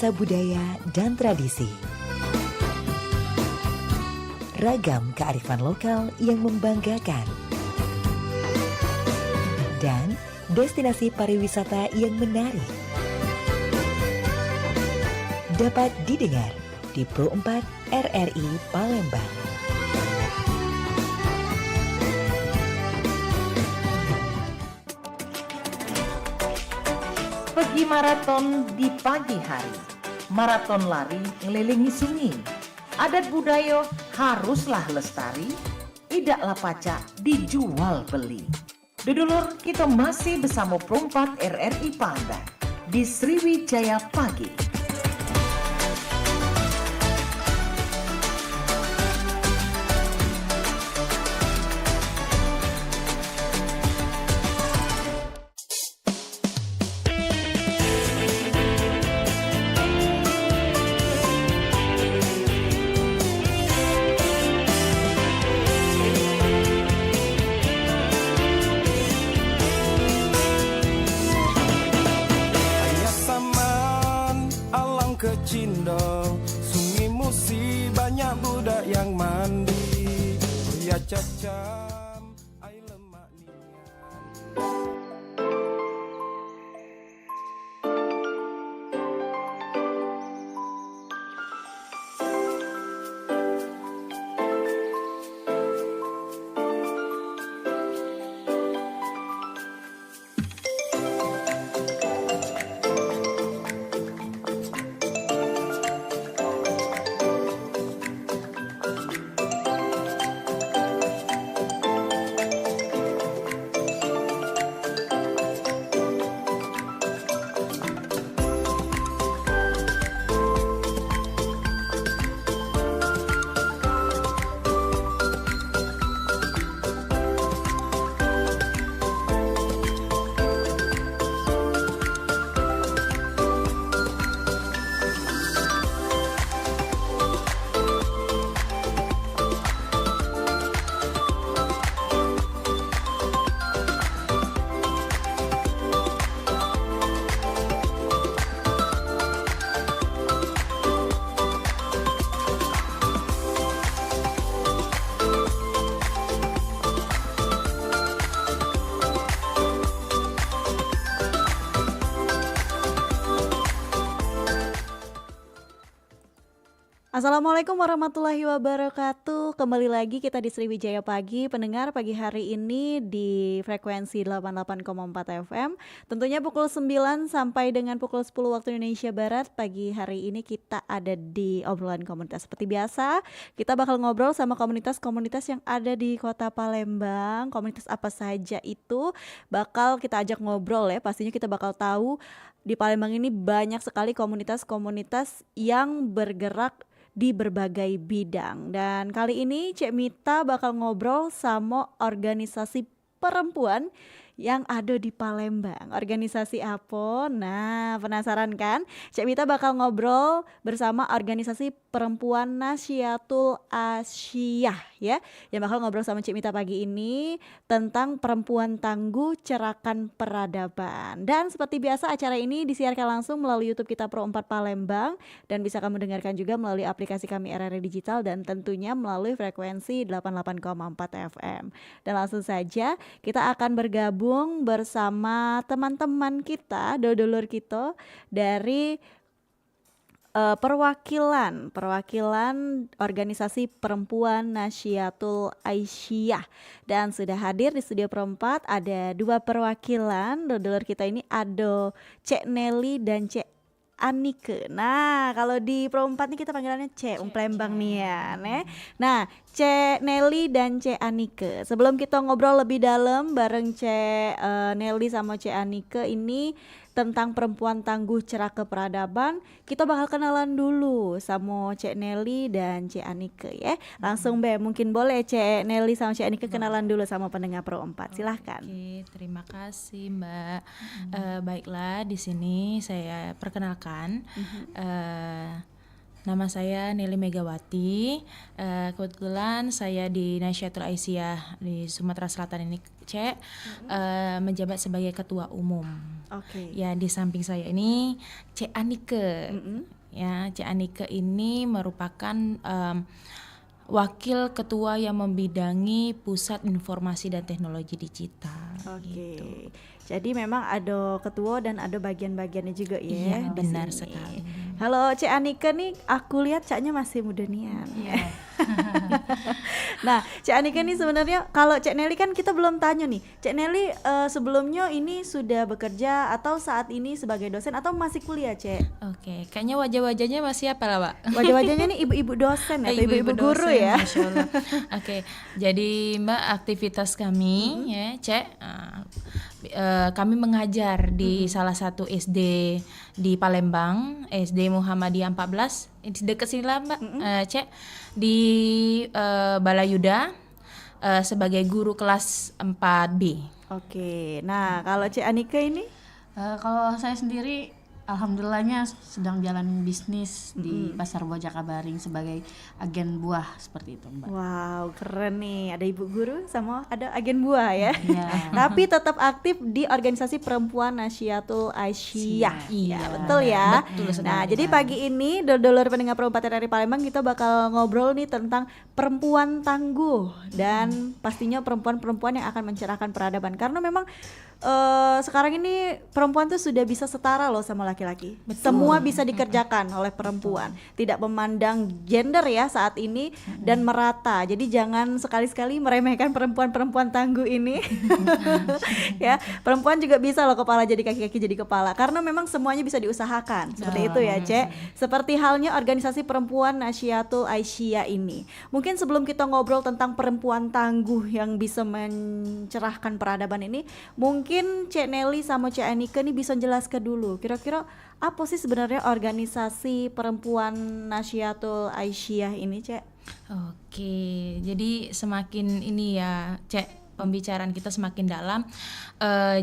nuansa budaya dan tradisi. Ragam kearifan lokal yang membanggakan. Dan destinasi pariwisata yang menarik. Dapat didengar di Pro 4 RRI Palembang. Pergi maraton di pagi hari, maraton lari ngelilingi sungai. Adat budaya haruslah lestari, idaklah pacak dijual beli. Dudulur, kita masih bersama Pro 4 RRI Palembang di Sriwijaya Pagi. Cindo, sungai Musi banyak budak yang mandi. Ya cacam, air lemak nian. Assalamualaikum warahmatullahi wabarakatuh. Kembali lagi kita di Sriwijaya Pagi. Pendengar pagi hari ini di frekuensi 88,4 FM. Tentunya pukul 9 sampai dengan pukul 10 waktu Indonesia Barat. Pagi hari ini kita ada di obrolan komunitas. Seperti biasa, kita bakal ngobrol sama komunitas-komunitas yang ada di Kota Palembang. Komunitas apa saja itu bakal kita ajak ngobrol ya. Pastinya kita bakal tahu di Palembang ini banyak sekali komunitas-komunitas yang bergerak di berbagai bidang. Dan kali ini Cek Mita bakal ngobrol sama organisasi perempuan yang ada di Palembang. Organisasi apa? Nah, penasaran kan? Cek Mita bakal ngobrol bersama organisasi perempuan Nasyatul Asyiyah ya. Yang bakal ngobrol sama Cek Mita pagi ini tentang perempuan tangguh cerakan peradaban. Dan seperti biasa acara ini disiarkan langsung melalui YouTube kita Pro 4 Palembang dan bisa kamu dengarkan juga melalui aplikasi kami RRI Digital dan tentunya melalui frekuensi 88,4 FM. Dan langsung saja kita akan bergabung bersama teman-teman kita, dodolur kita dari perwakilan organisasi perempuan Nasyatul Asyiyah. Dan sudah hadir di studio Perempat ada dua perwakilan dodolur kita ini, ada Cek Nelly dan Cek Anike. Nah, kalau di Pro 4 nih kita panggilannya Cek Palembang nih ya. Nah, Cek Nelly dan Cek Anike. Sebelum kita ngobrol lebih dalam bareng Cek Nelly sama Cek Anike ini tentang perempuan tangguh ceraka peradaban, kita bakal kenalan dulu sama Cek Nelly dan Cek Anike ya. Langsung mungkin boleh Cek Nelly sama Cek Anike kenalan dulu sama pendengar Pro 4. Silahkan. Oke, terima kasih Mbak. Baiklah, di sini saya perkenalkan Nama saya Nelly Megawati. Kebetulan saya di Nahdlatul Aisyah di Sumatera Selatan ini, Cek, menjabat sebagai ketua umum. Oke. Ya, di samping saya ini Cek Anike. Ya, Cek Anike ini merupakan wakil ketua yang membidangi Pusat Informasi dan Teknologi Digital. Oke. Gitu. Jadi memang ada ketua dan ada bagian-bagiannya juga ya. Iya, di benar sini. sekali. Halo Cek Anike nih, aku lihat Caknya masih muda nian. Nah, Cek Anike nih sebenarnya kalau Cek Nelly kan kita belum tanya nih. Cek Nelly sebelumnya ini sudah bekerja atau saat ini sebagai dosen atau masih kuliah, Cek? Oke, kayaknya wajah-wajahnya masih apa lah, Pak? Wajah-wajahnya nih ibu-ibu dosen atau ibu-ibu guru dosen, ya. Masya Allah. Oke, jadi Mbak, aktivitas kami ya, Cek, kami mengajar di salah satu SD di Palembang, SD Muhammadiyah 14, dekat sini lah Mbak, Cek, di Balayuda, sebagai guru kelas 4B. Oke. Nah, kalau Cek Anike ini Kalau saya sendiri alhamdulillahnya sedang jalan bisnis di Pasar Buah Jakabaring sebagai agen buah seperti itu, Mbak. wow, keren nih. Ada ibu guru sama ada agen buah ya. Iya. Tapi tetap aktif di organisasi perempuan Nahdlatul Aisyah. Iya, Betul ya. betul sekali. Nah, jadi pagi ini dulur pendengar Pro 4 RRI Palembang kita bakal ngobrol nih tentang perempuan tangguh dan pastinya perempuan-perempuan yang akan mencerahkan peradaban karena memang sekarang ini perempuan tuh sudah bisa setara loh sama laki-laki. Semua bisa dikerjakan oleh perempuan. Tidak memandang gender ya saat ini dan merata. Jadi jangan sekali-sekali meremehkan perempuan-perempuan tangguh ini. Ya, perempuan juga bisa loh kepala jadi kaki-kaki jadi kepala karena memang semuanya bisa diusahakan. Seperti itu ya, Cek. Seperti halnya organisasi perempuan Nahdlatul Aisyah ini. Mungkin sebelum kita ngobrol tentang perempuan tangguh yang bisa mencerahkan peradaban ini, mungkin Cek Nelly sama Cek Anike nih bisa jelaskan dulu kira-kira apa sih sebenarnya organisasi perempuan Nahdlatul Aisyah ini, Cek? Oke, jadi semakin ini ya, Cek, pembicaraan kita semakin dalam.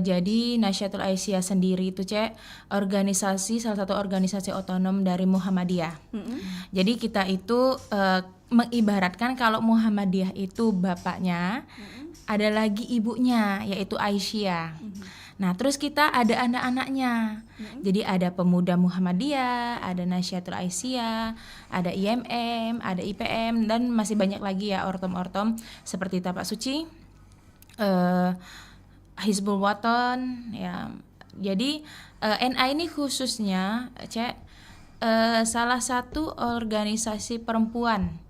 Jadi Nahdlatul Aisyah sendiri itu, Cek, salah satu organisasi otonom dari Muhammadiyah. Jadi kita itu mengibaratkan kalau Muhammadiyah itu bapaknya, ada lagi ibunya yaitu Aisyah. Nah, terus kita ada anak-anaknya. Jadi ada Pemuda Muhammadiyah, ada Nahdlatul Aisyah, ada IMM, ada IPM dan masih banyak lagi ya ortom-ortom seperti Tapak Suci, Hizbul Wathan ya. Jadi NA ini khususnya, Cek, salah satu organisasi perempuan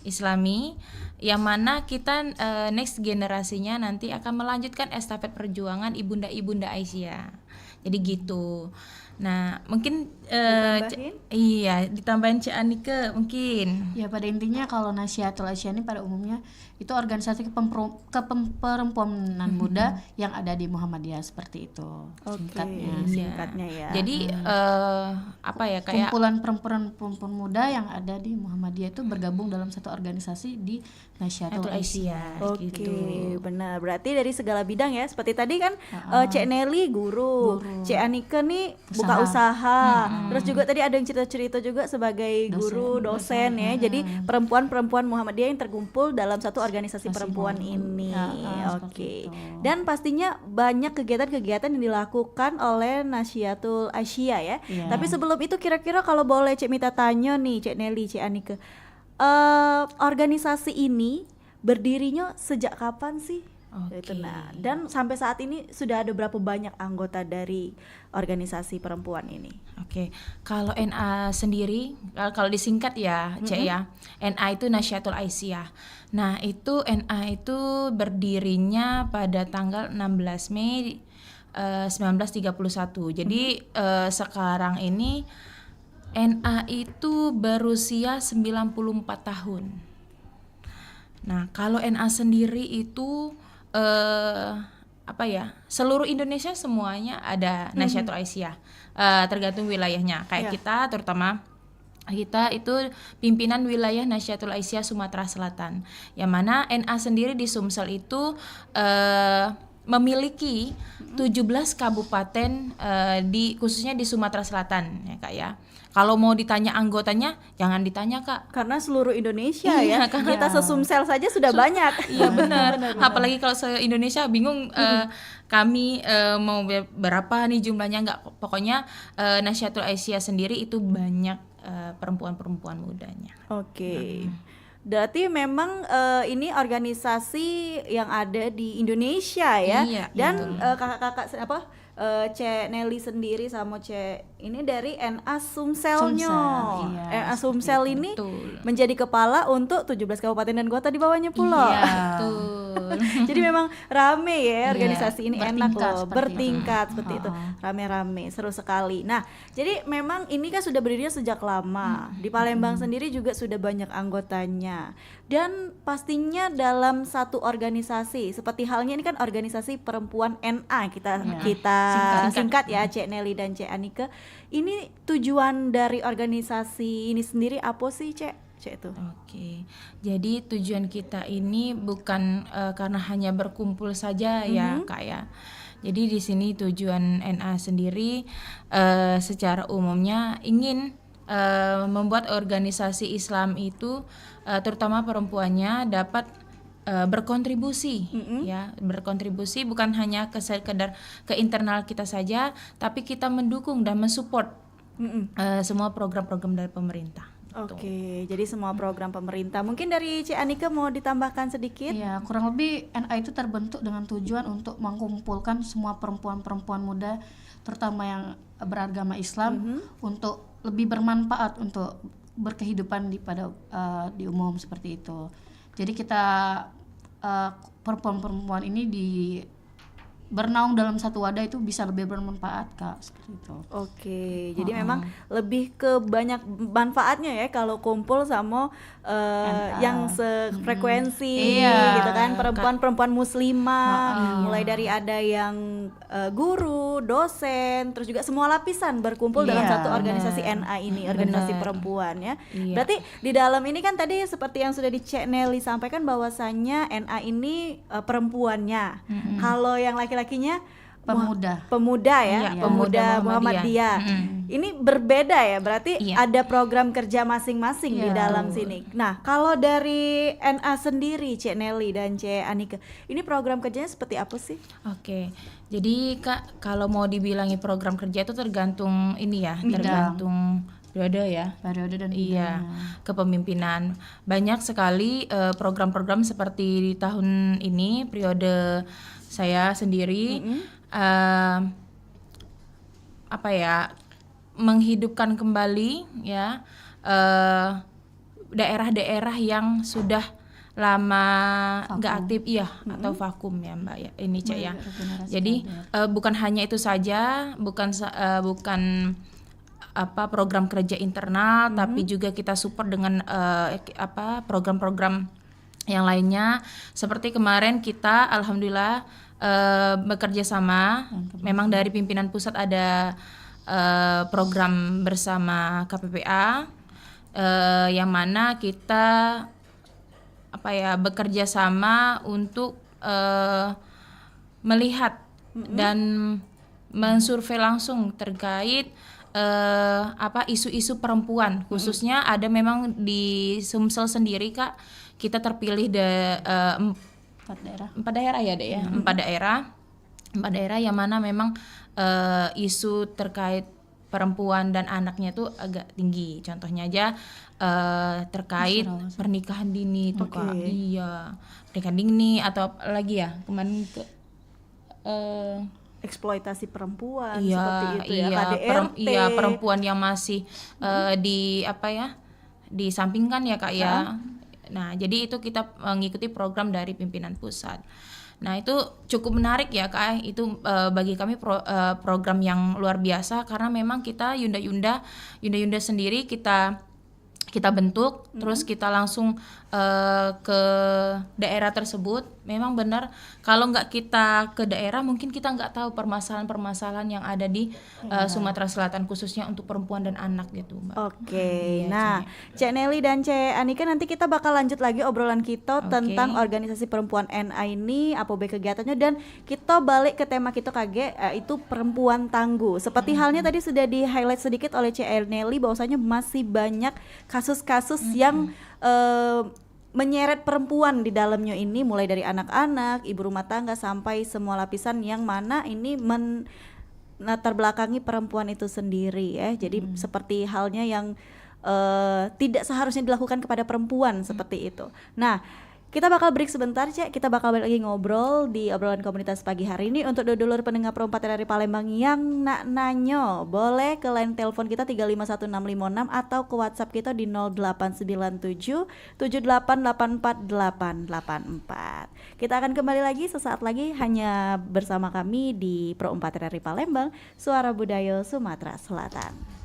Islami yang mana kita next generasinya nanti akan melanjutkan estafet perjuangan ibunda-ibunda Aisyah. Jadi gitu. Nah, mungkin ditambahin Cik Anike mungkin. Ya, pada intinya kalau Nahdlatul Aisyah ini pada umumnya itu organisasi keperempuanan muda yang ada di Muhammadiyah seperti itu. Singkatnya ya. Jadi apa ya, kayak Kumpulan perempuan muda yang ada di Muhammadiyah itu bergabung dalam satu organisasi di Nahdlatul Aisyah. Oke, gitu. benar. Berarti dari segala bidang ya. Seperti tadi kan Cek Nelly guru, Cek Anike nih buka usaha. Terus juga tadi ada yang cerita-cerita juga sebagai guru, dosen ya. Jadi perempuan-perempuan Muhammadiyah yang terkumpul dalam satu organisasi perempuan ini. Oke. Dan pastinya banyak kegiatan-kegiatan yang dilakukan oleh Nahdlatul Aisyah ya. Tapi sebelum itu kira-kira kalau boleh Cek minta tanya nih Cek Nelly, Cek Anike. Organisasi ini berdirinya sejak kapan sih? Itu nah, dan sampai saat ini sudah ada berapa banyak anggota dari organisasi perempuan ini? Oke, kalau NA sendiri, kalau disingkat ya, Cek ya, NA itu Nahdlatul Aisyah. Nah, itu NA itu berdirinya pada tanggal 16 Mei 1931. Jadi sekarang ini NA itu berusia 94 tahun. Nah, kalau NA sendiri itu seluruh Indonesia semuanya ada Nahdlatul Aisyah, tergantung wilayahnya. Kayak kita, terutama kita itu pimpinan wilayah Nahdlatul Aisyah Sumatera Selatan, yang mana NA sendiri di Sumsel itu memiliki 17 kabupaten khususnya di Sumatera Selatan ya Kak ya. Kalau mau ditanya anggotanya, jangan ditanya Kak. Karena seluruh Indonesia Iya, ya, karena- kita sesumsel saja sudah banyak. Iya benar. Apalagi kalau se-Indonesia bingung kami mau berapa nih jumlahnya, nggak, pokoknya Nasyatul Aisyah sendiri itu banyak perempuan-perempuan mudanya. Oke. Berarti memang ini organisasi yang ada di Indonesia ya. Iya, Dan kakak-kakak Cek Nelly sendiri sama Cek ini dari NA Sumselnya. Sumsel, iya, NA seperti Sumsel itu. ini Betul. menjadi kepala untuk 17 kabupaten dan kota di bawahnya pulau. Iya. Betul. Jadi memang rame ya Iya, organisasi ini, enak bertingkat loh, seperti bertingkat seperti itu, rame-rame, seru sekali. Nah, jadi memang ini kan sudah berdiri sejak lama. Di Palembang sendiri juga sudah banyak anggotanya. Dan pastinya dalam satu organisasi, seperti halnya ini kan organisasi perempuan NA kita singkat ya, Cek Nelly dan Cek Anike. Ini tujuan dari organisasi ini sendiri apa sih, Cek? Cek itu. Oke, jadi tujuan kita ini bukan karena hanya berkumpul saja ya Kak ya. Jadi di sini tujuan NA sendiri secara umumnya ingin membuat organisasi Islam itu terutama perempuannya dapat berkontribusi ya, berkontribusi bukan hanya sekedar ke internal kita saja, tapi kita mendukung dan mensupport semua program-program dari pemerintah. Oke, jadi semua program pemerintah. Mungkin dari Cik Anike mau ditambahkan sedikit? Iya, kurang lebih NA itu terbentuk dengan tujuan untuk mengumpulkan semua perempuan-perempuan muda, terutama yang beragama Islam, untuk lebih bermanfaat untuk berkehidupan di umum seperti itu. Jadi kita perempuan-perempuan ini bernaung dalam satu wadah itu bisa lebih bermanfaat Kak, seperti itu. Oke, jadi memang lebih ke banyak manfaatnya ya kalau kumpul sama yang sefrekuensi Iya, gitu kan, perempuan-perempuan muslimah, mulai dari ada yang guru, dosen, terus juga semua lapisan berkumpul dalam Iya, satu organisasi NA ini, organisasi perempuan ya. Iya. Berarti di dalam ini kan tadi seperti yang sudah di Cek Nelly sampaikan bahwasannya NA ini perempuannya. Kalau yang laki-lakinya pemuda ya, Iya, pemuda pemuda Muhammadiyah. Ini berbeda ya, berarti Iya. ada program kerja masing-masing di Iya. dalam sini. Nah, kalau dari NA sendiri, Cek Nelly dan Cek Anike, ini program kerjanya seperti apa sih? Oke, jadi Kak kalau mau dibilangi program kerja itu tergantung ini ya, Bidang. tergantung periode ya. Periode dan Iya, bidangnya. kepemimpinan. Banyak sekali program-program seperti di tahun ini periode saya sendiri menghidupkan kembali ya daerah-daerah yang sudah lama nggak aktif atau vakum ya Mbak ya ini Cek ya. Jadi bukan hanya itu saja, bukan program kerja internal, tapi juga kita support dengan program-program yang lainnya. Seperti kemarin kita alhamdulillah bekerja sama, memang dari pimpinan pusat ada program bersama KPPA yang mana kita bekerja sama untuk melihat dan mensurvei langsung terkait isu-isu perempuan, khususnya ada memang di Sumsel sendiri Kak, kita terpilih 4 daerah ya Dek ya, 4 daerah yang mana memang isu terkait perempuan dan anaknya tuh agak tinggi. Contohnya aja terkait pernikahan dini tuh Kak. Iya, pernikahan dini atau lagi ya kemarin Eksploitasi perempuan seperti itu ya, KDRT. Perempuan yang masih disampingkan ya Kak ya. Nah, jadi itu kita mengikuti program dari pimpinan pusat. Nah, itu cukup menarik ya Kak. Itu bagi kami program yang luar biasa karena memang kita Yunda sendiri kita bentuk, terus kita langsung ke daerah tersebut. memang benar kalau nggak kita ke daerah mungkin kita nggak tahu permasalahan-permasalahan yang ada di Sumatera Selatan khususnya untuk perempuan dan anak gitu, Mbak. Oke, Iya, nah Cek Nelly dan Cek Anika, nanti kita bakal lanjut lagi obrolan kita Oke. tentang organisasi perempuan NA ini, apa kegiatannya, dan kita balik ke tema kita KG, itu perempuan tangguh. Seperti halnya tadi sudah di highlight sedikit oleh Cek Nelly bahwasanya masih banyak kasus-kasus yang menyeret perempuan di dalamnya ini, mulai dari anak-anak, ibu rumah tangga sampai semua lapisan yang mana ini latar belakangi perempuan itu sendiri ya. Jadi seperti halnya yang tidak seharusnya dilakukan kepada perempuan seperti itu. Nah, kita bakal break sebentar, Cek. Kita bakal balik lagi ngobrol di obrolan komunitas pagi hari ini. Untuk dulur pendengar Pro 4 RRI Palembang yang nak nanyo, boleh ke line telepon kita 3516656 atau ke WhatsApp kita di 0897 7884 Kita akan kembali lagi sesaat lagi hanya bersama kami di Pro 4 RRI Palembang, Suara Budaya Sumatera Selatan.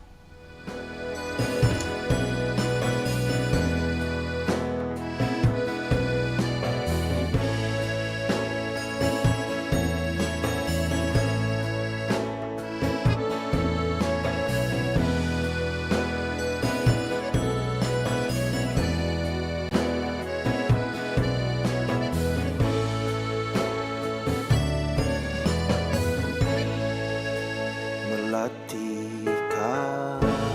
Melati karangan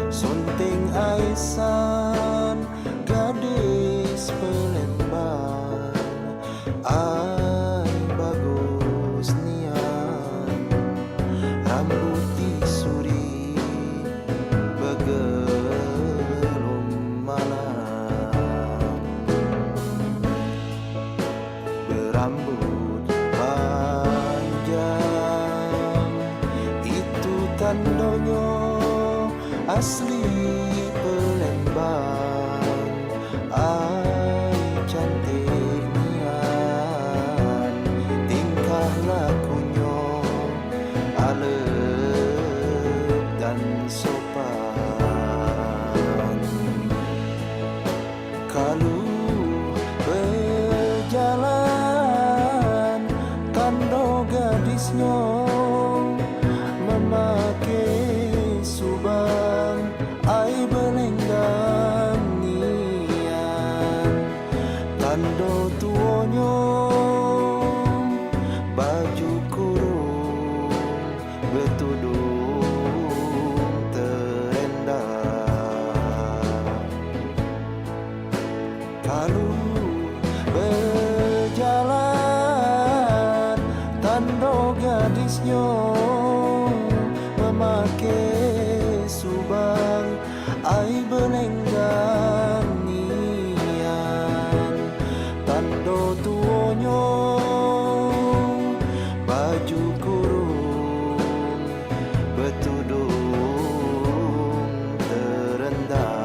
Sunting Aisan gadis Palembang, ai bagus nian rambut suri begelum malam, berambut panjang itu tandanya asli Palembang, ai cantik nian tingkah lakunya alet dan sopan. Kalau berjalan tanda gadisnya memakai subang, ai belenggang nian tanda tuanya baju kurung bertudung terendah. Kalau berjalan tanda gadisnya memakai subang, ai belenggang nian tanda tuanya baju kurung bertudung terendah.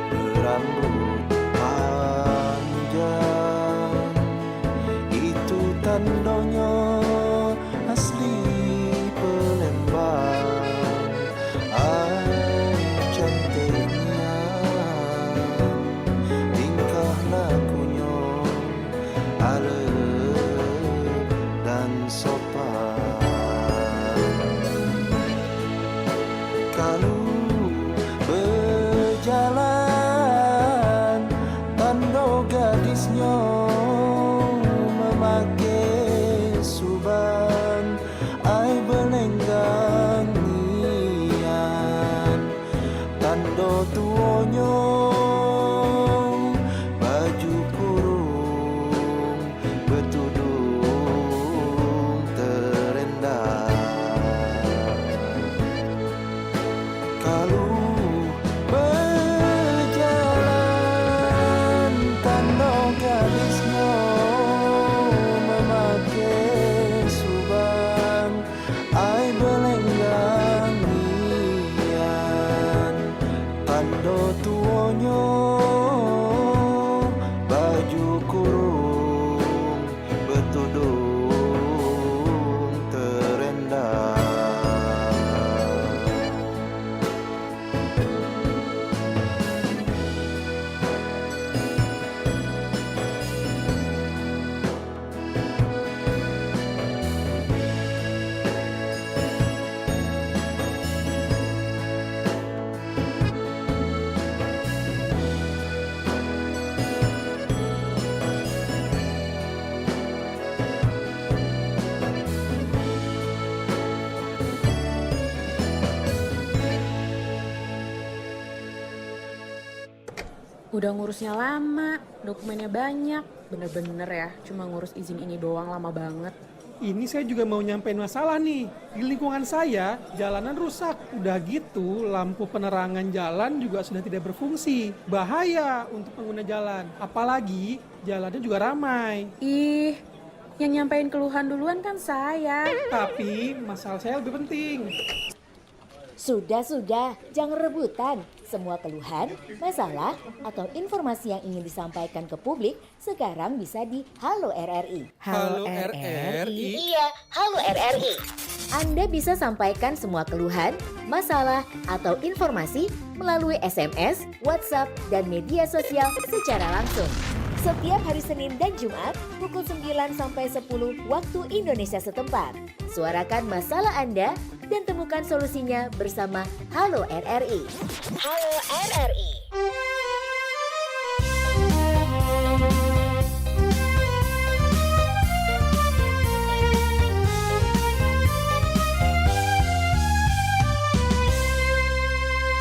Berambut panjang itu tandanya asli Palembang, ai cantik nian tingkah lakunya alet dan sopan. Kalau berjalan tanda gadisnya Udah ngurusnya lama, dokumennya banyak. Bener-bener ya, cuma ngurus izin ini doang lama banget. Ini saya juga mau nyampein masalah nih. Di lingkungan saya, jalanan rusak. Udah gitu, lampu penerangan jalan juga sudah tidak berfungsi. Bahaya untuk pengguna jalan. Apalagi jalannya juga ramai. Ih, yang nyampein keluhan duluan kan saya. Tapi masalah saya lebih penting. Sudah, jangan rebutan. Semua keluhan, masalah, atau informasi yang ingin disampaikan ke publik sekarang bisa di Halo RRI. Halo RRI. Iya, Halo RRI. Anda bisa sampaikan semua keluhan, masalah, atau informasi melalui SMS, WhatsApp, dan media sosial secara langsung. Setiap hari Senin dan Jumat pukul 9 sampai 10 waktu Indonesia setempat. Suarakan masalah Anda dan temukan solusinya bersama Halo RRI. Halo RRI.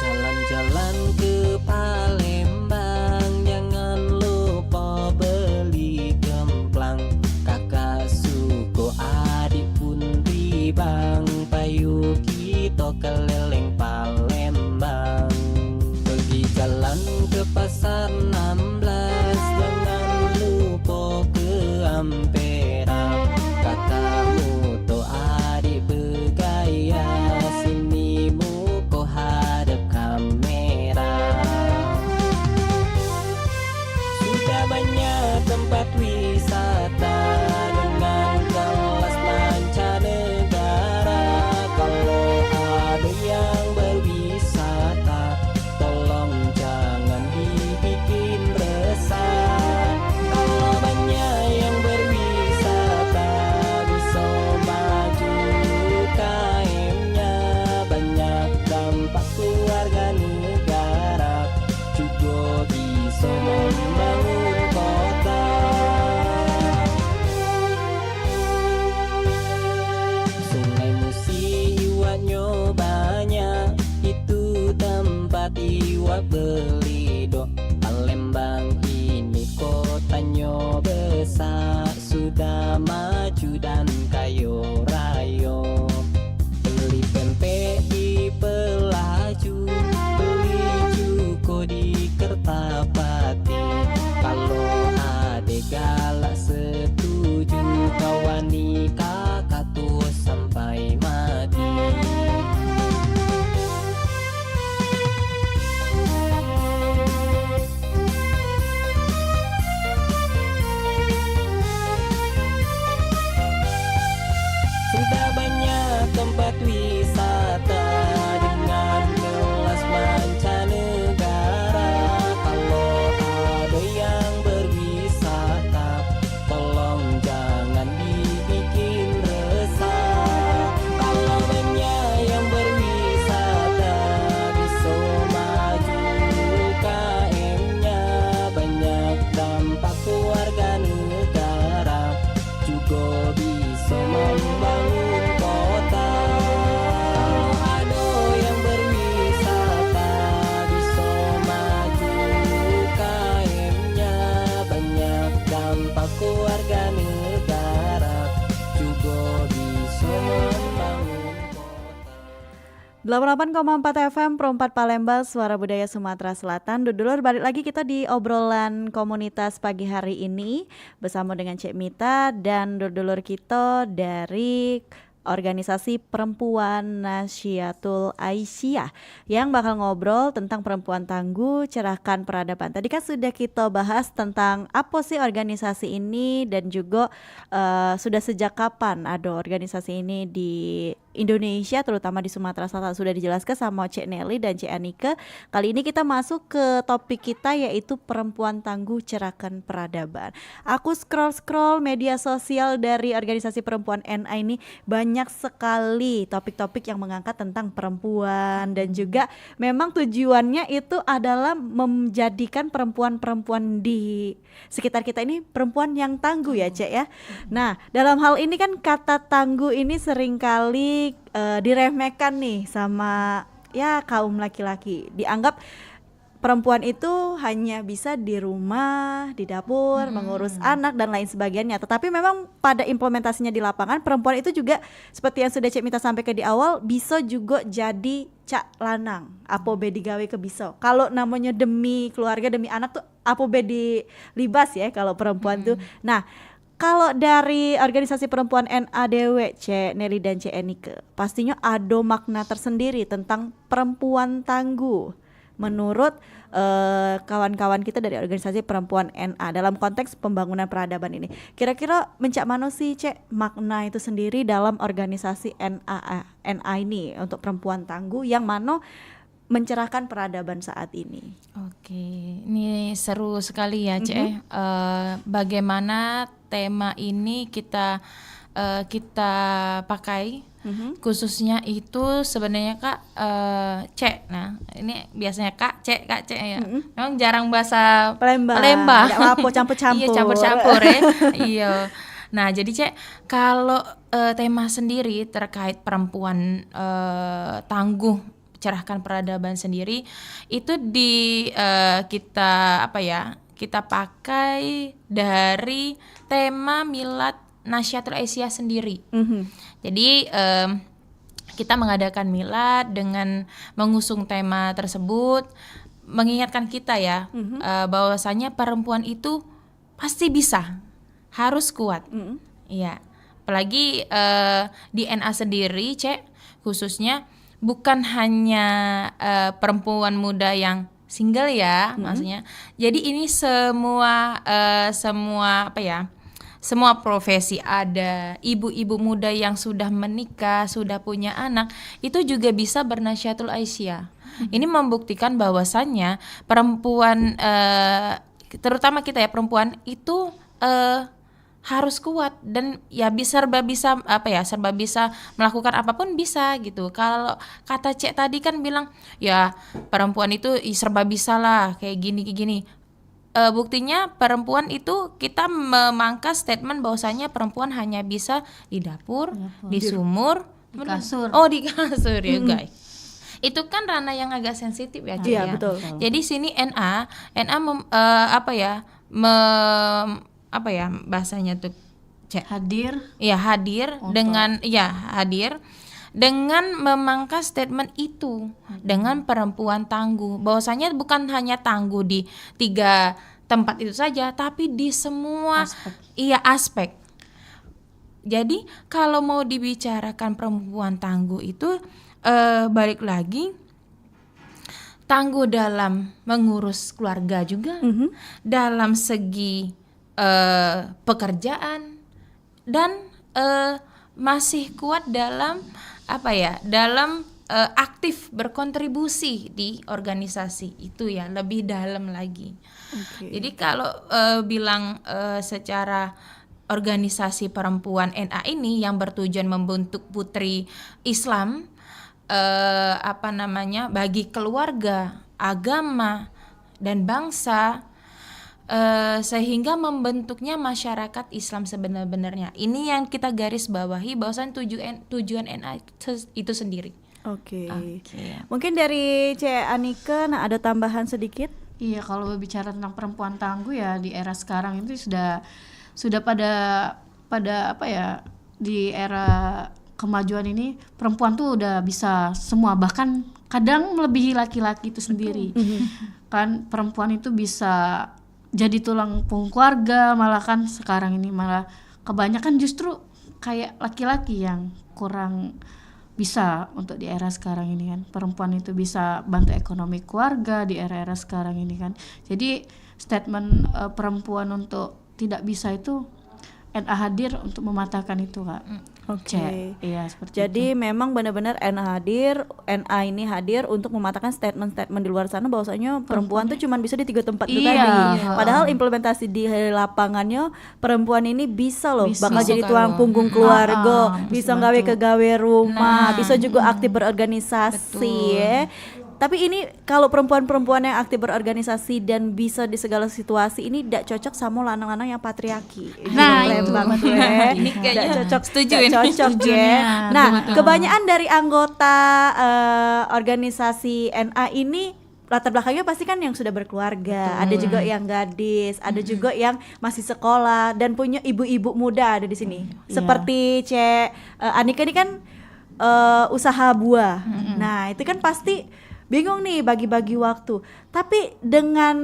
Jalan-jalan ke Palembang, jangan lupa beli gemplang. Kakak suko adik pun ribang, payu kita keliling Palembang. Pergi jalan ke pasar 16, jangan lupa ke Ampera. Kakakmu to adik bergaya, sini muko hadap kamera. Sudah banyak tempat wisata dengan kelas mancanegara. Kalau ada yang berwisata, tolong jangan dibikin resah. Kalau banyak yang berwisata, bisa maju UKM-nya. Banyak dampak keluarga negara, juga bisa membangun kota. Sungai Musi iwaknya banyak, itu tempat iwak belido. Palembang ini kotanya besar, sudah maju dan kayo rayo. Beli pempek di Pelaju, beli cuko di Kertapati. Kalau ade galak setuju, kawani kakak tuh sampai mati. Sudah banyak tempat wisata dengan kelas mancanegara. Kalau ada yang berwisata, tolong jangan dibikin resah. Kalau banyak yang berwisata, bisa maju UKM-nya. Banyak dampak keluarga negara, juga bisa membangun kota. Ada yang berwisata, bisa maju UKM-nya. Banyak dampak keluarga negara, juga bisa membangun kota. 88,4 FM Pro 4 Palembang, Suara Budaya Sumatera Selatan. Dulur balik lagi kita di obrolan komunitas pagi hari ini bersama dengan Cek Mita dan dulur kita dari organisasi perempuan Nasyiatul Aisyah yang bakal ngobrol tentang perempuan tangguh cerahkan peradaban. Tadi kan sudah kita bahas tentang apa sih organisasi ini dan juga sudah sejak kapan ada organisasi ini di Indonesia, terutama di Sumatera Selatan. Sudah dijelaskan sama Cek Nelly dan Cek Anike. Kali ini kita masuk ke topik kita, yaitu perempuan tangguh cerahkan peradaban. Aku scroll media sosial dari organisasi perempuan NA ini, banyak sekali topik-topik yang mengangkat tentang perempuan, dan juga memang tujuannya itu adalah menjadikan perempuan-perempuan di sekitar kita ini perempuan yang tangguh ya Cek ya. Nah, dalam hal ini kan kata tangguh ini seringkali diremehkan nih sama ya kaum laki-laki. Dianggap perempuan itu hanya bisa di rumah, di dapur, mengurus anak dan lain sebagainya. Tetapi memang pada implementasinya di lapangan, perempuan itu juga seperti yang sudah Cek Mita sampaikan di awal, bisa juga jadi cak lanang, apobe digawe ke bisa. Kalau namanya demi keluarga, demi anak tuh apobe di libas ya kalau perempuan tuh. Nah, kalau dari organisasi perempuan NADW, Cek Nelly dan Cek Enike, pastinya ada makna tersendiri tentang perempuan tangguh. Menurut kawan-kawan kita dari organisasi perempuan NA dalam konteks pembangunan peradaban ini, kira-kira mencak mana sih Cek makna itu sendiri dalam organisasi NA ini untuk perempuan tangguh yang mana mencerahkan peradaban saat ini? Oke, ini seru sekali ya Cek. Bagaimana tema ini kita pakai, khususnya itu sebenarnya Kak Cek. Nah ini biasanya Kak Cek ya. Memang jarang bahasa Palembang. Tidak apa campur-campur. Iya campur-campur ya. Iya. Nah jadi Cek, kalau tema sendiri terkait perempuan tangguh cerahkan peradaban sendiri itu kita pakai dari tema Milad Nasyatul Aisyah sendiri. Jadi kita mengadakan milad dengan mengusung tema tersebut, mengingatkan kita ya bahwasanya perempuan itu pasti bisa, harus kuat. Iya, apalagi di NA sendiri Cek, khususnya bukan hanya perempuan muda yang single ya, maksudnya. Jadi ini semua semua profesi ada, ibu-ibu muda yang sudah menikah, sudah punya anak, itu juga bisa bernasyatul aisyah. Ini membuktikan bahwasannya perempuan, terutama kita ya perempuan itu harus kuat dan ya serba bisa melakukan apapun bisa gitu. Kalau kata Cek tadi kan bilang ya perempuan itu serba bisa lah kayak gini. Buktinya perempuan itu kita memangkas statement bahwasanya perempuan hanya bisa di dapur, di sumur, di kasur. Oh di kasur ya guys. Itu kan ranah yang agak sensitif ya Cek ya. Betul. Jadi sini NA bahasanya tuh Cek. Hadir. Ya hadir dengan memangkas statement itu dengan perempuan tangguh, bahwasanya bukan hanya tangguh di 3 tempat itu saja, tapi di semua aspek. Jadi kalau mau dibicarakan perempuan tangguh itu balik lagi tangguh dalam mengurus keluarga juga, dalam segi pekerjaan, dan masih kuat dalam aktif berkontribusi di organisasi itu ya, lebih dalam lagi. Jadi kalau bilang secara organisasi perempuan NA ini yang bertujuan membentuk putri Islam bagi keluarga, agama dan bangsa, sehingga membentuknya masyarakat Islam sebenar-benarnya. Ini yang kita garis bawahi bahwasan tujuan NA itu sendiri. Oke. Mungkin dari Cek Anike ada tambahan sedikit? Iya, kalau berbicara tentang perempuan tangguh ya di era sekarang itu sudah pada di era kemajuan ini perempuan tuh udah bisa semua, bahkan kadang melebihi laki-laki itu sendiri. Kan perempuan itu bisa jadi tulang punggung keluarga, malah kan sekarang ini malah kebanyakan justru kayak laki-laki yang kurang bisa untuk di era sekarang ini kan. Perempuan itu bisa bantu ekonomi keluarga di era-era sekarang ini kan. Jadi statement perempuan untuk tidak bisa itu NA hadir untuk mematahkan itu Kak. Oke. Iya seperti Jadi itu. memang benar-benar NA ini hadir untuk mematahkan statement-statement di luar sana bahwasanya perempuan tuh cuma bisa di 3 tempat itu tadi. Padahal implementasi di lapangannya perempuan ini bisa loh, bakal jadi tulang punggung keluarga, bisa gawe rumah, bisa juga aktif berorganisasi ya. Tapi ini kalau perempuan-perempuan yang aktif berorganisasi dan bisa di segala situasi ini tidak cocok sama lanang-lanang yang patriarki. Nah, itu Ini kayaknya cocok, setuju nggak ini. cocok ya. Nah, betul. kebanyakan dari anggota organisasi NA ini latar belakangnya pasti kan yang sudah berkeluarga, ada juga yang gadis, ada juga yang masih sekolah dan punya ibu-ibu muda ada di sini. Seperti Anika ini kan usaha buah. Nah, itu kan pasti bingung nih bagi-bagi waktu. Tapi dengan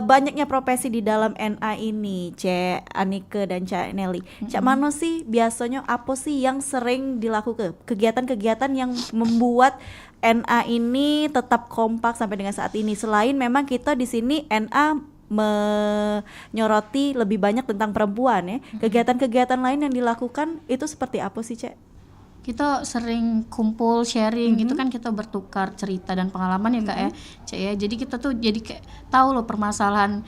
banyaknya profesi di dalam NA ini, Cek Anika dan Cek Nelly, Cek Mano sih biasanya apa sih yang sering dilakukan? Kegiatan-kegiatan yang membuat NA ini tetap kompak sampai dengan saat ini. Selain memang kita di sini NA menyoroti lebih banyak tentang perempuan ya. Kegiatan-kegiatan lain yang dilakukan itu seperti apa sih, Cek? Kita sering kumpul sharing gitu kan, kita bertukar cerita dan pengalaman ya Kak ya, Cek ya. Jadi kita tuh jadi kayak tahu loh permasalahan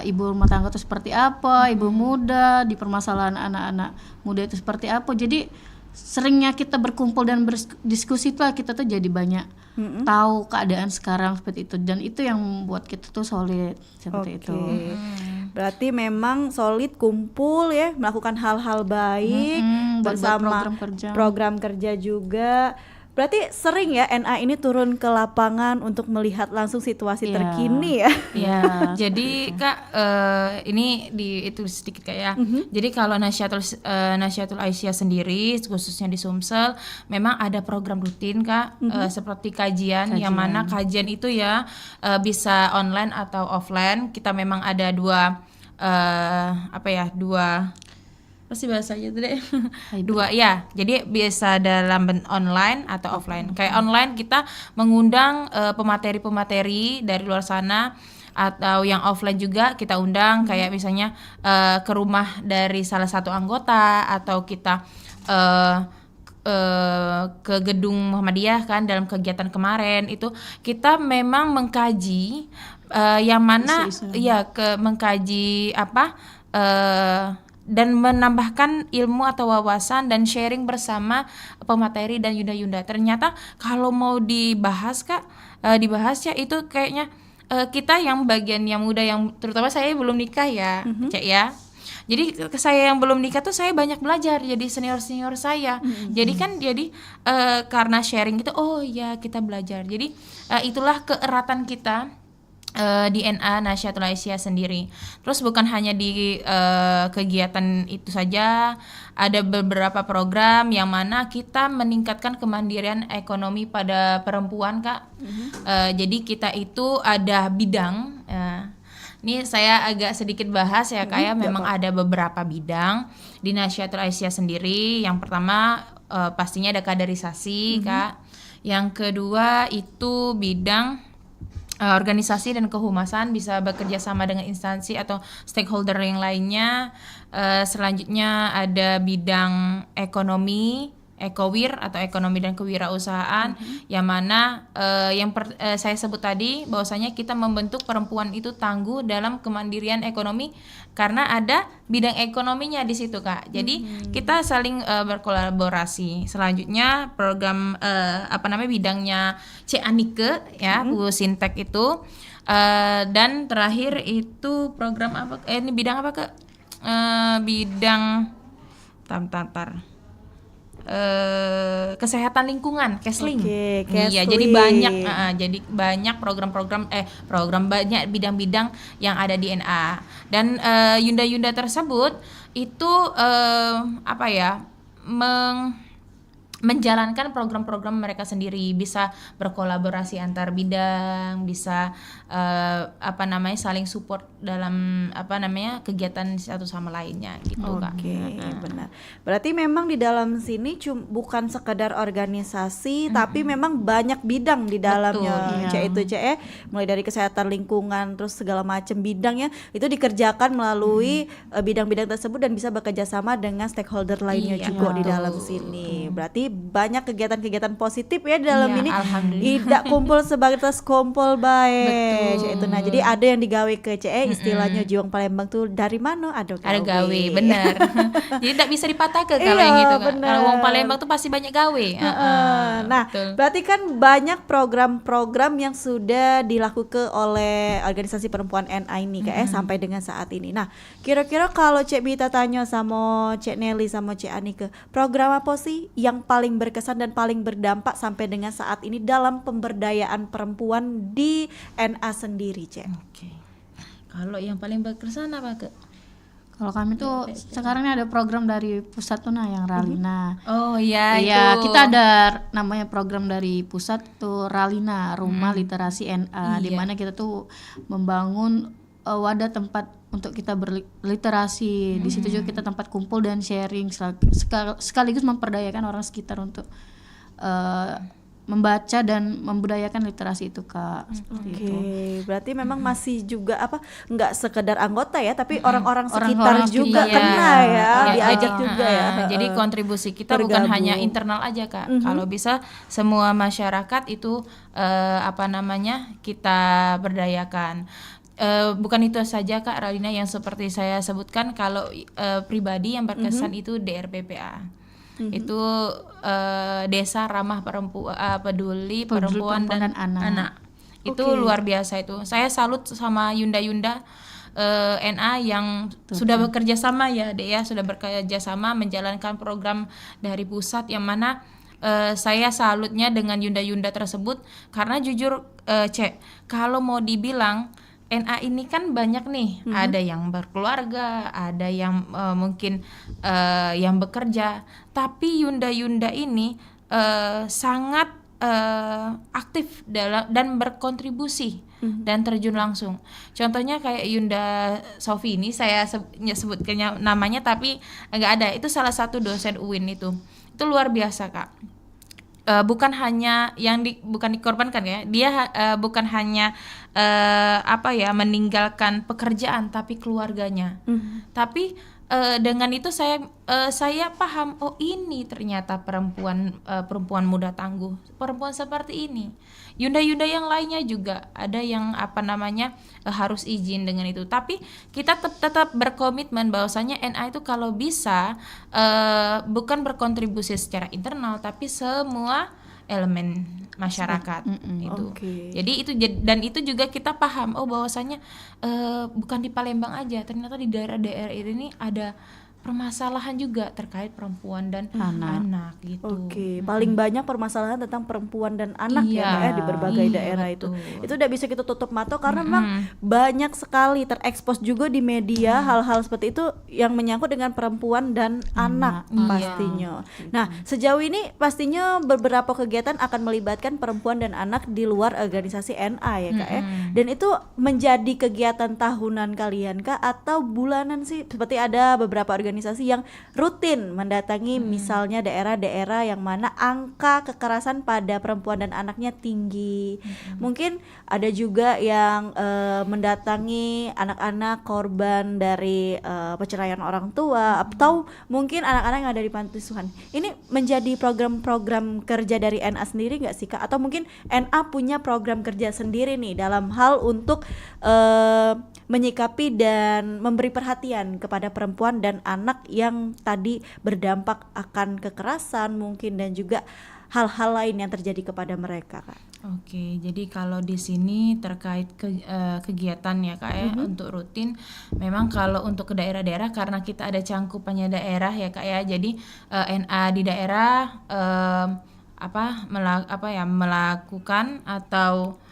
ibu rumah tangga itu seperti apa, ibu muda di permasalahan anak-anak muda itu seperti apa. Jadi seringnya kita berkumpul dan berdiskusi tuh kita tuh jadi banyak tahu keadaan sekarang seperti itu, dan itu yang membuat kita tuh solid seperti itu. Berarti memang solid kumpul ya, melakukan hal-hal baik bersama program kerja juga. Berarti sering ya NA ini turun ke lapangan untuk melihat langsung situasi terkini ya. Iya. Jadi Kak, ini itu sedikit Kak ya. Jadi kalau Nasyatul Aisyah sendiri khususnya di Sumsel memang ada program rutin Kak, seperti kajian yang mana kajian itu ya bisa online atau offline. Kita memang ada dua pasti bahasanya itu deh dua ya, jadi bisa dalam online atau offline. Kayak online kita mengundang pemateri-pemateri dari luar sana, atau yang offline juga kita undang kayak misalnya ke rumah dari salah satu anggota, atau kita ke gedung Muhammadiyah kan. Dalam kegiatan kemarin itu kita memang mengkaji yang mana mengkaji dan menambahkan ilmu atau wawasan dan sharing bersama pemateri dan yunda-yunda. Ternyata kalau mau dibahas Kak, dibahasnya itu kayaknya kita yang bagian yang muda, yang terutama saya belum nikah ya, Cek ya. Jadi saya yang belum nikah tuh saya banyak belajar jadi senior saya. Jadi karena sharing gitu, oh ya kita belajar. Jadi itulah keeratan kita di NA Nasyatul Aisyah sendiri. Terus bukan hanya di kegiatan itu saja, ada beberapa program yang mana kita meningkatkan kemandirian ekonomi pada perempuan Kak. Jadi kita itu ada bidang, ini saya agak sedikit bahas ya Kak ya. Memang ada beberapa bidang di Nasyatul Aisyah sendiri. Yang pertama pastinya ada kaderisasi Kak. Yang kedua itu bidang organisasi dan kehumasan, bisa bekerja sama dengan instansi atau stakeholder yang lainnya. Selanjutnya ada bidang ekonomi, ekowir atau ekonomi dan kewirausahaan, yang mana saya sebut tadi bahwasanya kita membentuk perempuan itu tangguh dalam kemandirian ekonomi karena ada bidang ekonominya di situ Kak. Jadi kita saling berkolaborasi. Selanjutnya program bidangnya Cek Anike ya, Bu Sintek itu. Dan terakhir itu program apa? Ini bidang apa Kak? Bidang kesehatan lingkungan, Kesling. Iya, jadi banyak program-program banyak bidang-bidang yang ada di NA. Dan yunda-yunda tersebut itu menjalankan program-program mereka sendiri, bisa berkolaborasi antar bidang, bisa saling support dalam kegiatan satu sama lainnya gitu Kak. Benar. Berarti memang di dalam sini bukan sekedar organisasi, tapi memang banyak bidang di dalamnya. Mulai dari kesehatan lingkungan, terus segala macam bidangnya itu dikerjakan melalui bidang-bidang tersebut dan bisa bekerja sama dengan stakeholder lainnya juga di dalam sini. Berarti banyak kegiatan-kegiatan positif ya di dalam ini. Tidak kumpul sebatas kumpul baik. Itu nah, jadi ada yang digawe ke CE, istilahnya Juang Palembang tuh dari mana ada gawe, benar. Jadi tidak bisa dipatah kalau yang gitu Kak. Kalau Wong Palembang tuh pasti banyak gawe. Nah, berarti kan banyak program-program yang sudah dilakukan oleh organisasi perempuan NA ini Kak sampai dengan saat ini. Nah, kira-kira kalau Cek Bita tanya sama Cek Nelly sama Cek Anike, program apa sih yang paling paling berkesan dan paling berdampak sampai dengan saat ini dalam pemberdayaan perempuan di NA sendiri, Cek? Oke. Kalau yang paling berkesan apa, Kak? Kalau kami tuh sekarang ini ada program dari pusat tuh yang Ralina. Oh iya, Iya, itu. kita ada namanya program dari pusat tuh Ralina, Rumah Literasi NA, di Iya. mana kita tuh membangun wadah tempat untuk kita berliterasi. Di situ juga kita tempat kumpul dan sharing sekaligus memperdayakan orang sekitar untuk membaca dan membudayakan literasi itu, Kak. Seperti Oke, itu. berarti memang masih juga nggak sekedar anggota ya, tapi orang-orang Orang-orang sekitar juga sekitar. kena ya, Ya, diajak jadi, juga ya. Jadi kontribusi kita bukan Bergabung. hanya internal aja, Kak. Kalau bisa semua masyarakat itu kita berdayakan. Bukan itu saja, Kak Ralina, yang seperti saya sebutkan. Kalau pribadi yang berkesan itu DRPPA. Itu desa ramah peduli perempuan dan anak. Itu luar biasa itu. Saya salut sama Yunda-Yunda NA yang sudah bekerja sama ya, Dek ya, sudah bekerja sama menjalankan program dari pusat, yang mana saya salutnya dengan Yunda-Yunda tersebut. Karena jujur, Cek, kalau mau dibilang NA ini kan banyak nih, ada yang berkeluarga, ada yang mungkin yang bekerja, tapi Yunda-Yunda ini sangat aktif dan berkontribusi dan terjun langsung. Contohnya kayak Yunda Sofi ini, saya sebutkannya namanya tapi nggak ada. Itu salah satu dosen UIN itu luar biasa, Kak. Bukan hanya bukan dikorbankan ya, dia bukan hanya meninggalkan pekerjaan tapi keluarganya. Tapi dengan itu saya paham, oh ini ternyata perempuan muda tangguh, perempuan seperti ini. Yunda-yunda yang lainnya juga ada yang harus izin dengan itu. Tapi kita tetap berkomitmen bahwasanya NA itu kalau bisa bukan berkontribusi secara internal tapi semua elemen masyarakat itu. Jadi itu juga kita paham, oh bahwasanya bukan di Palembang aja, ternyata di daerah-daerah ini ada permasalahan juga terkait perempuan dan anak gitu. Oke, paling banyak permasalahan tentang perempuan dan anak ya, di berbagai daerah betul. itu udah bisa kita tutup mata karena memang banyak sekali terekspos juga di media hal-hal seperti itu yang menyangkut dengan perempuan dan anak pastinya. Nah, sejauh ini pastinya beberapa kegiatan akan melibatkan perempuan dan anak di luar organisasi NA ya, Kak ya. Dan itu menjadi kegiatan tahunan kalian, Kak, atau bulanan sih? Seperti ada beberapa organisasi yang rutin mendatangi misalnya daerah-daerah yang mana angka kekerasan pada perempuan dan anaknya tinggi. Mungkin ada juga yang mendatangi anak-anak korban dari perceraian orang tua, atau mungkin anak-anak yang ada di panti asuhan. Ini menjadi program-program kerja dari NA sendiri nggak sih, Kak? Atau mungkin NA punya program kerja sendiri nih dalam hal untuk menyikapi dan memberi perhatian kepada perempuan dan anak yang tadi berdampak akan kekerasan mungkin dan juga hal-hal lain yang terjadi kepada mereka, Kak. Oke, jadi kalau di sini terkait kegiatan ya, Kak ya, untuk rutin, memang kalau untuk ke daerah-daerah karena kita ada cangkupannya daerah ya, Kak ya. Jadi NA di daerah melakukan atau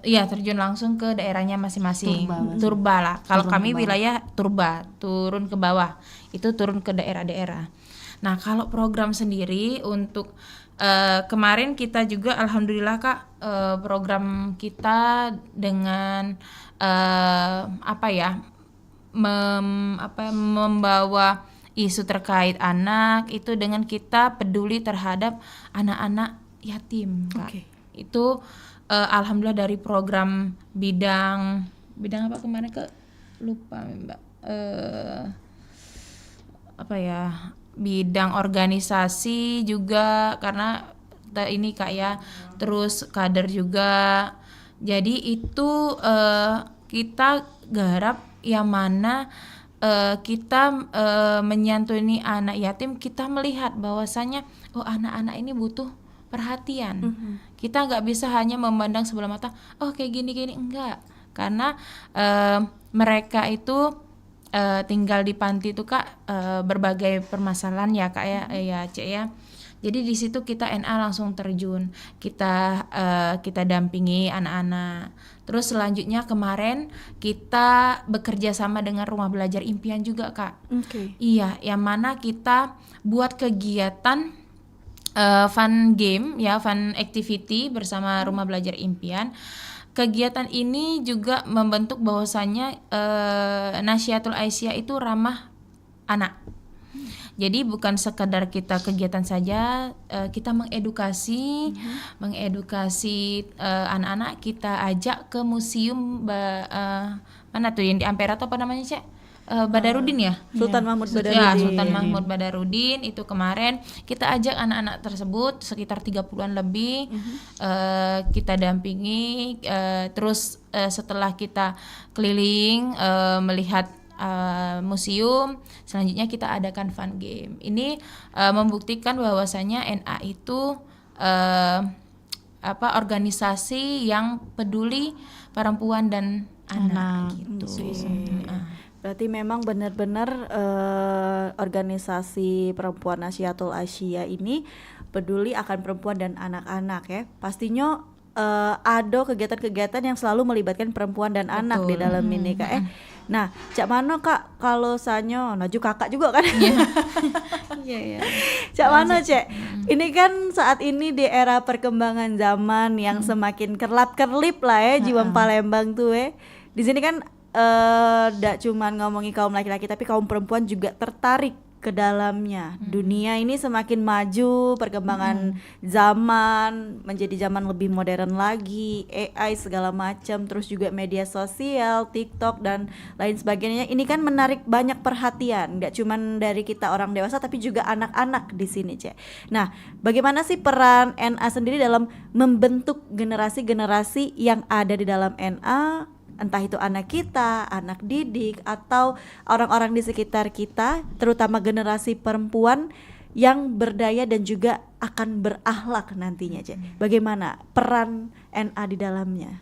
terjun langsung ke daerahnya masing-masing. Turba lah. Kalau kami wilayah Turba, turun ke bawah. Itu turun ke daerah-daerah. Nah, kalau program sendiri untuk kemarin kita juga alhamdulillah, Kak, program kita dengan membawa isu terkait anak itu dengan kita peduli terhadap anak-anak yatim, Kak. Itu alhamdulillah dari program bidang apa kemarin, Kak? Lupa, Mbak. Bidang organisasi juga, karena ini Kak ya, terus kader juga. Jadi itu kita garap yang mana kita menyantuni anak yatim, kita melihat bahwasanya oh anak-anak ini butuh perhatian. Kita nggak bisa hanya memandang sebelah mata, oh kayak gini-gini, enggak. Karena mereka itu tinggal di panti itu, Kak, berbagai permasalahan ya, Kak ya, Cek ya. Jadi di situ kita NA langsung terjun, kita dampingi anak-anak. Terus selanjutnya kemarin kita bekerja sama dengan Rumah Belajar Impian juga, Kak. Iya, yang mana kita buat kegiatan fun game ya, fun activity bersama Rumah Belajar Impian. Kegiatan ini juga membentuk bahwasannya Nasyatul Aisyah itu ramah anak. Jadi bukan sekadar kita kegiatan saja, kita mengedukasi anak-anak, kita ajak ke museum mana tuh yang di Ampera atau apa namanya, Cek? Badarudin ya? Sultan Mahmud Badarudin. Ya, Sultan Mahmud Badarudin itu kemarin kita ajak anak-anak tersebut sekitar 30-an lebih, kita dampingi, terus setelah kita keliling melihat museum, selanjutnya kita adakan fun game. Ini membuktikan bahwasanya NA itu organisasi yang peduli perempuan dan anak gitu. Berarti memang benar-benar organisasi perempuan Nasyatul Aisyah ini peduli akan perempuan dan anak-anak ya. Pastinya ada kegiatan-kegiatan yang selalu melibatkan perempuan dan anak di dalam ini, Kak. Nah, Cak Mano, Kak, kalau sanyo naju kakak juga kan? Iya. Cak Mano, Cek. Ini kan saat ini di era perkembangan zaman yang semakin kerlap-kerlip lah ya jiwa Palembang tuh Di sini kan tidak cuman ngomongin kaum laki-laki tapi kaum perempuan juga tertarik ke dalamnya. Dunia ini semakin maju, perkembangan zaman menjadi zaman lebih modern lagi, AI segala macam, terus juga media sosial, TikTok dan lain sebagainya. Ini kan menarik banyak perhatian, nggak cuman dari kita orang dewasa tapi juga anak-anak di sini, Cek. Nah, bagaimana sih peran NA sendiri dalam membentuk generasi-generasi yang ada di dalam NA? Entah itu anak kita, anak didik, atau orang-orang di sekitar kita, terutama generasi perempuan yang berdaya dan juga akan berakhlak nantinya, Cek. Bagaimana peran NA di dalamnya?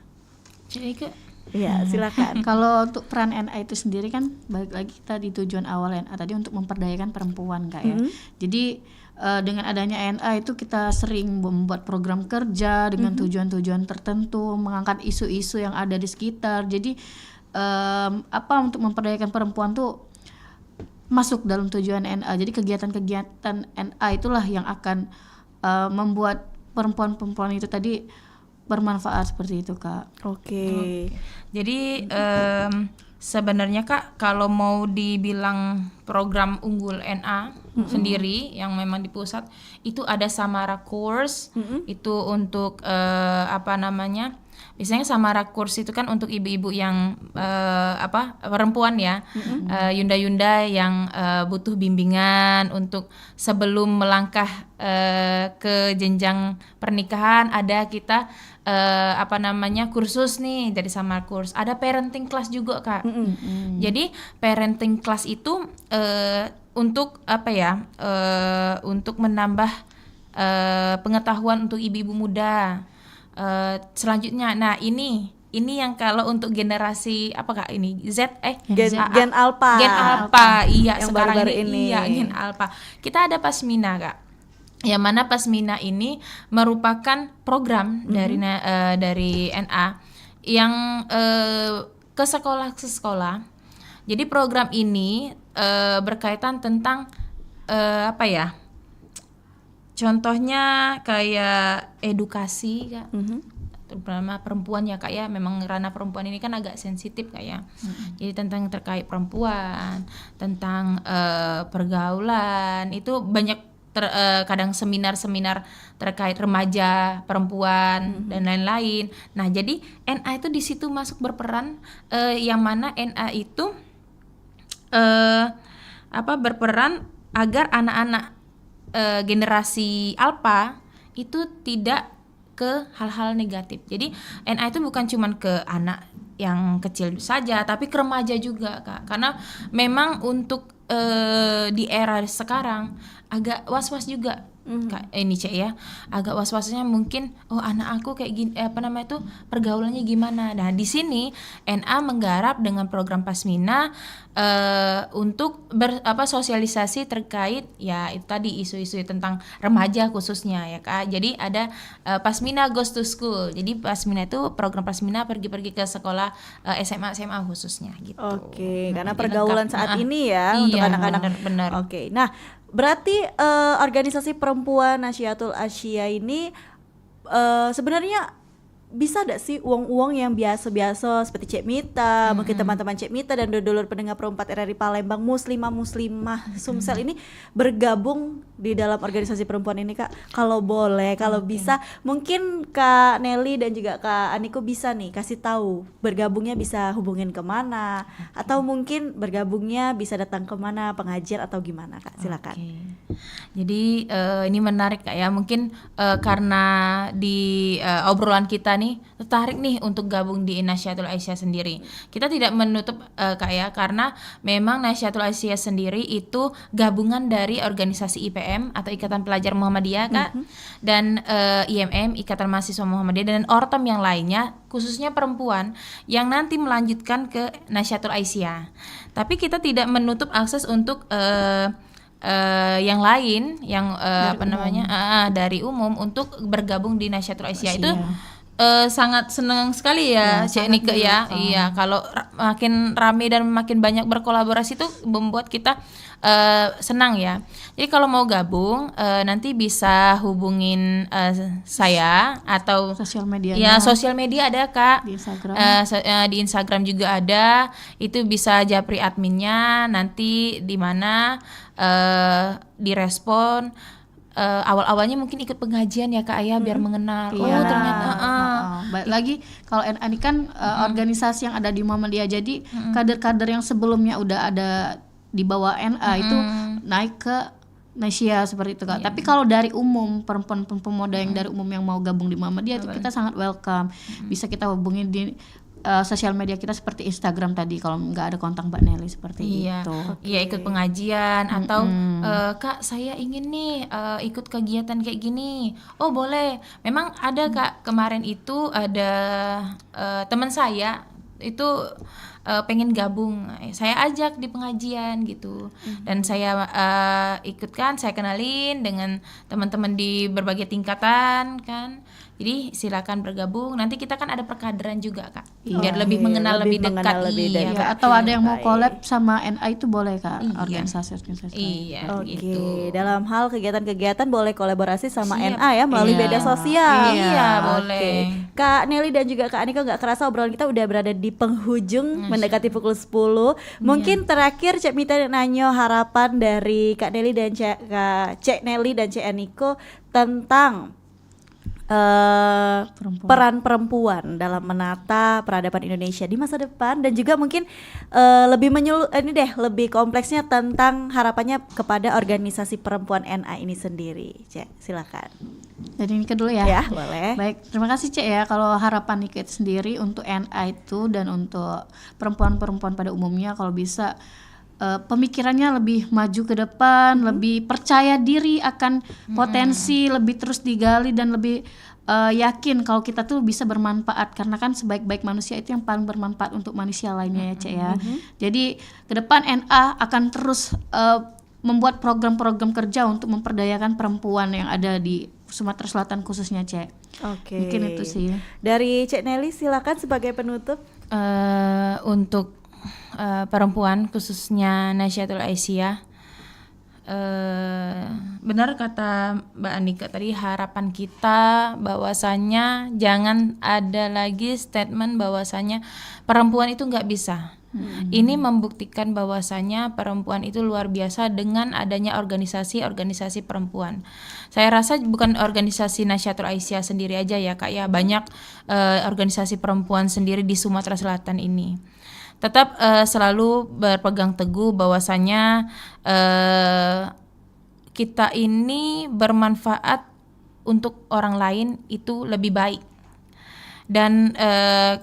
Cek, Iya, silakan. Kalau untuk peran NA itu sendiri kan balik lagi kita di tujuan awal NA tadi untuk memperdayakan perempuan, Kak ya. Jadi dengan adanya NA itu kita sering membuat program kerja dengan tujuan-tujuan tertentu, mengangkat isu-isu yang ada di sekitar. Jadi untuk memperdayakan perempuan tuh masuk dalam tujuan NA. Jadi kegiatan-kegiatan NA itulah yang akan membuat perempuan-perempuan itu tadi bermanfaat seperti itu, Kak. Oke. Jadi sebenarnya, Kak, kalau mau dibilang program unggul NA sendiri yang memang di pusat itu ada Samara Course, itu untuk biasanya Samara Course itu kan untuk ibu-ibu yang perempuan ya, yunda-yunda yang butuh bimbingan untuk sebelum melangkah ke jenjang pernikahan. Ada kita kursus nih dari Samara Course. Ada parenting class juga, Kak. Jadi parenting class itu untuk untuk menambah pengetahuan untuk ibu-ibu muda. Selanjutnya, nah ini yang kalau untuk generasi Kak ini Gen Alpha. Gen Alpha, iya yang sekarang baru-baru ini. Iya, Gen Alpha. Kita ada Pasmina, Kak. Yang mana Pasmina ini merupakan program dari NA yang ke sekolah. Jadi program ini berkaitan tentang contohnya kayak edukasi, Kak. Terutama perempuan ya, Kak ya. Memang ranah perempuan ini kan agak sensitif, Kak ya. Jadi tentang terkait perempuan, tentang pergaulan, itu banyak kadang seminar-seminar terkait remaja, perempuan dan lain-lain. Nah, jadi NA itu di situ masuk berperan, yang mana NA itu berperan agar anak-anak generasi Alpha itu tidak ke hal-hal negatif. Jadi NA itu bukan cuma ke anak yang kecil saja, tapi ke remaja juga, Kak. Karena memang untuk di era sekarang agak was-was juga ini Cek ya, agak was-wasnya mungkin anak aku kayak gini, pergaulannya gimana. Nah di sini NA menggarap dengan program Pasmina untuk sosialisasi terkait ya itu tadi isu-isu tentang remaja khususnya ya Kak. Jadi ada Pasmina Goes to School. Jadi Pasmina itu program Pasmina pergi ke sekolah SMA khususnya gitu. Oke, karena Jadi pergaulan lengkap. saat ini ya untuk Iya, anak-anak. benar. Oke, nah berarti organisasi perempuan Nasyatul Asia ini sebenarnya bisa gak sih uang-uang yang biasa-biasa seperti Cek Mita, mungkin teman-teman Cek Mita dan dulur pendengar Pro 4 RRI Palembang, muslimah Sumsel ini bergabung di dalam organisasi perempuan ini Kak? Kalau boleh, kalau bisa mungkin Kak Nelly dan juga Kak Aniko bisa nih kasih tahu bergabungnya bisa hubungin kemana, atau mungkin bergabungnya bisa datang kemana, pengajian atau gimana Kak? Silakan. Oke. Jadi ini menarik Kak ya, mungkin karena di obrolan kita nih tertarik nih untuk gabung di Nasyatul Aisyah sendiri. Kita tidak menutup Kak ya, karena memang Nasyatul Aisyah sendiri itu gabungan dari organisasi IPM atau Ikatan Pelajar Muhammadiyah Kak, dan IMM Ikatan Mahasiswa Muhammadiyah, dan ortom yang lainnya khususnya perempuan yang nanti melanjutkan ke Nasyatul Aisyah. Tapi kita tidak menutup akses untuk yang lain yang dari umum untuk bergabung di Nasyatul Aisyah. Itu sangat senang sekali ya Cek Nike ya. Iya, kalau makin rame dan makin banyak berkolaborasi itu membuat kita senang ya. Jadi kalau mau gabung nanti bisa hubungin saya atau Sosial media. ya sosial media ada Kak. Di Instagram. Di Instagram juga ada. Itu bisa japri adminnya, nanti di mana direspon. Awal-awalnya mungkin ikut pengajian ya Kak Ayah biar mengenal. Iya. Ternyata Baik lagi kalau NA ini kan organisasi yang ada di Muhammadiyah, jadi kader-kader yang sebelumnya udah ada di bawah NA itu naik ke Nasya seperti itu Kak. Tapi kalau dari umum perempuan pemuda yang dari umum yang mau gabung di Muhammadiyah itu kita sangat welcome. Bisa kita hubungi di sosial media kita seperti Instagram tadi kalau nggak ada kontak Mbak Nelly seperti itu. Iya, ikut pengajian atau Kak saya ingin nih ikut kegiatan kayak gini. Oh boleh. Memang ada Kak, kemarin itu ada teman saya itu pengen gabung, saya ajak di pengajian gitu, dan saya ikutkan, saya kenalin dengan teman-teman di berbagai tingkatan kan. Jadi silakan bergabung. Nanti kita kan ada perkaderan juga Kak, biar lebih mengenal lebih dekat. Iya, atau ada yang mau collab sama NA itu boleh Kak, organisasi. Iya. Oke, Gitu. dalam hal kegiatan-kegiatan boleh kolaborasi sama Siap. NA ya melalui media sosial. Iya, Oke. boleh. Kak Nelly dan juga Kak Aniko, nggak kerasa obrolan kita udah berada di penghujung mendekati pukul 10. Mungkin terakhir Cek Mita dan Nanyo, harapan dari Kak Nelly dan Cek Nelly dan Cek Aniko tentang peran perempuan dalam menata peradaban Indonesia di masa depan, dan juga mungkin lebih kompleksnya tentang harapannya kepada organisasi perempuan NA ini sendiri. Cek, silakan. Jadi Nike dulu ya. Ya, boleh. Baik, terima kasih Cek ya. Kalau harapan Nike sendiri untuk NA itu dan untuk perempuan-perempuan pada umumnya, kalau bisa pemikirannya lebih maju ke depan, lebih percaya diri akan potensi, lebih terus digali dan lebih yakin kalau kita tuh bisa bermanfaat, karena kan sebaik-baik manusia itu yang paling bermanfaat untuk manusia lainnya ya Cek ya. Jadi ke depan NA akan terus membuat program-program kerja untuk memperdayakan perempuan yang ada di Sumatera Selatan khususnya Cek. Oke. Mungkin itu sih. Dari Cek Nelly silakan sebagai penutup. Untuk perempuan khususnya Nasyatul Aisyah, benar kata Mbak Anika tadi, harapan kita bahwasannya jangan ada lagi statement bahwasannya perempuan itu nggak bisa. Ini membuktikan bahwasannya perempuan itu luar biasa dengan adanya organisasi perempuan. Saya rasa bukan organisasi Nasyatul Aisyah sendiri aja ya Kak ya, banyak organisasi perempuan sendiri di Sumatera Selatan ini. Tetap selalu berpegang teguh bahwasannya kita ini bermanfaat untuk orang lain itu lebih baik. Dan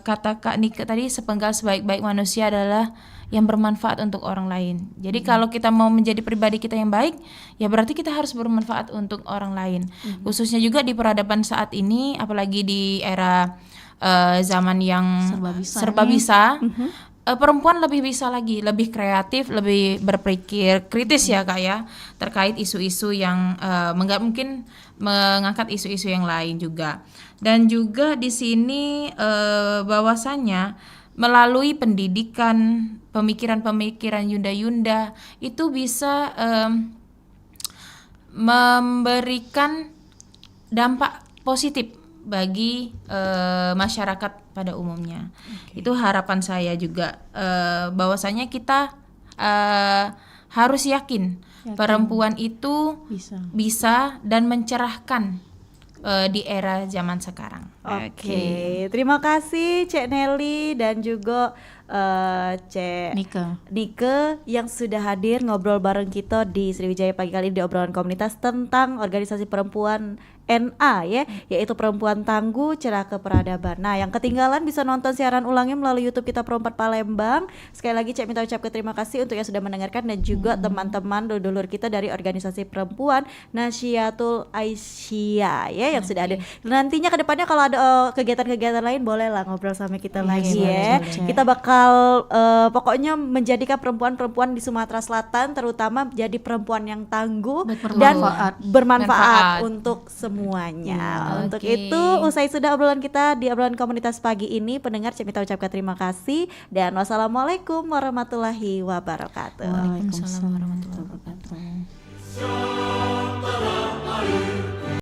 kata Kak Nike tadi, sepenggal sebaik-baik manusia adalah yang bermanfaat untuk orang lain. Jadi kalau kita mau menjadi pribadi kita yang baik, ya berarti kita harus bermanfaat untuk orang lain. Khususnya juga di peradaban saat ini, apalagi di era zaman yang serba bisa. Perempuan lebih bisa lagi, lebih kreatif, lebih berpikir kritis ya Kak ya, terkait isu-isu yang mungkin mengangkat isu-isu yang lain juga. Dan juga di sini bahwasannya melalui pendidikan, pemikiran-pemikiran Yunda-Yunda itu bisa memberikan dampak positif bagi masyarakat pada umumnya. Itu harapan saya juga, bahwasanya kita harus yakin perempuan itu bisa dan mencerahkan di era zaman sekarang. Oke, terima kasih Cek Nelly dan juga Cek Nike yang sudah hadir ngobrol bareng kita di Sriwijaya pagi kali ini di obrolan komunitas tentang organisasi perempuan NA ya, yaitu Perempuan Tangguh Cerah Keperadaban. Nah, yang ketinggalan bisa nonton siaran ulangnya melalui YouTube kita Pro 4 Palembang. Sekali lagi Cek minta ucapkan terima kasih untuk yang sudah mendengarkan dan juga teman-teman dulur kita dari organisasi perempuan Nasyatul Aisyah ya yang sudah ada. Nantinya ke depannya kalau ada kegiatan-kegiatan lain bolehlah ngobrol sama kita lagi ya. Kita bakal pokoknya menjadikan perempuan-perempuan di Sumatera Selatan terutama jadi perempuan yang tangguh dan bermanfaat untuk semuanya. Untuk itu usai sudah obrolan kita di obrolan komunitas pagi ini, pendengar Cek minta ucapkan terima kasih dan wassalamualaikum warahmatullahi wabarakatuh. Waalaikumsalam warahmatullahi wabarakatuh.